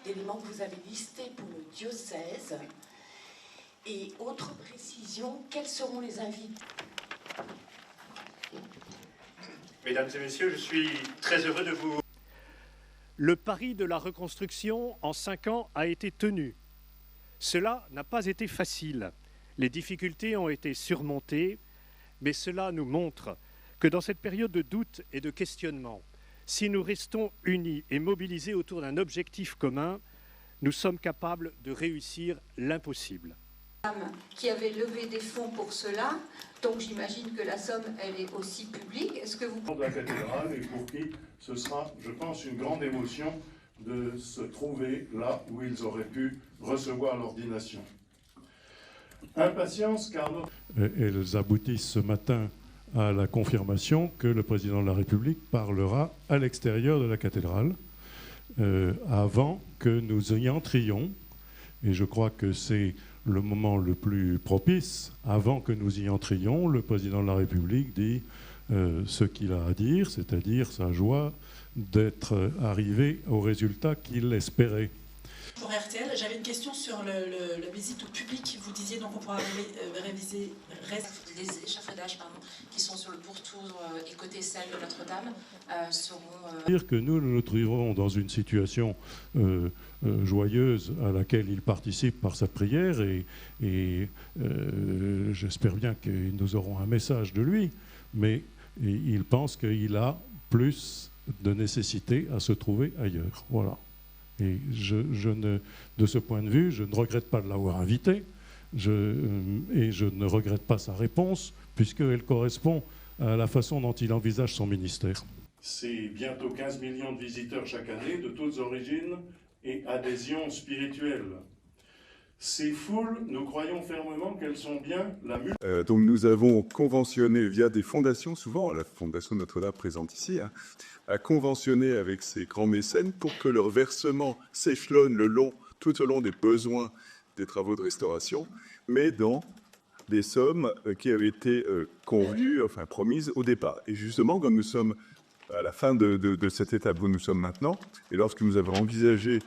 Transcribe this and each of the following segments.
d'éléments que vous avez listés pour le diocèse. Et autre précision, quels seront les invités? Mesdames et messieurs, je suis très heureux de vous... Le pari de la reconstruction en 5 ans a été tenu. Cela n'a pas été facile. Les difficultés ont été surmontées, mais cela nous montre que dans cette période de doute et de questionnement, si nous restons unis et mobilisés autour d'un objectif commun, nous sommes capables de réussir l'impossible. Qui avait levé des fonds pour cela, donc j'imagine que la somme, elle est aussi publique. Est-ce que vous... De la cathédrale, et pour qui ce sera, je pense, une grande émotion de se trouver là où ils auraient pu recevoir l'ordination. Impatience, car notre... Elles aboutissent ce matin à la confirmation que le président de la République parlera à l'extérieur de la cathédrale avant que nous y entrions. Et je crois que c'est le moment le plus propice. Avant que nous y entrions, le président de la République dit ce qu'il a à dire, c'est-à-dire sa joie d'être arrivé au résultat qu'il espérait. Pour RTL, j'avais une question sur la visite au public. Vous disiez donc on pourra réviser les échafaudages qui sont sur le pourtour et côté salle de Notre-Dame seront... Dire que nous nous trouverons dans une situation joyeuse à laquelle il participe par sa prière et j'espère bien que nous aurons un message de lui, mais il pense qu'il a plus de nécessité à se trouver ailleurs. Voilà. Et de ce point de vue, je ne regrette pas de l'avoir invité et je ne regrette pas sa réponse puisqu'elle correspond à la façon dont il envisage son ministère. C'est bientôt 15 millions de visiteurs chaque année, de toutes origines et adhésions spirituelles. Ces foules, nous croyons fermement qu'elles sont bien la multitude. Donc nous avons conventionné via des fondations, souvent la Fondation Notre-Dame présente ici, a conventionné avec ces grands mécènes pour que leur versement s'échelonne tout au long des besoins des travaux de restauration, mais dans des sommes qui avaient été convenues, enfin promises au départ. Et justement, comme nous sommes à la fin de cette étape où nous sommes maintenant, et lorsque nous avons envisagé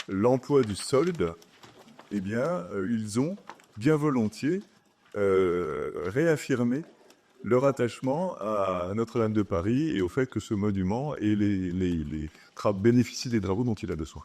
l'emploi du solde, eh bien, ils ont bien volontiers réaffirmé leur attachement à Notre-Dame de Paris et au fait que ce monument ait bénéficie des travaux dont il a besoin.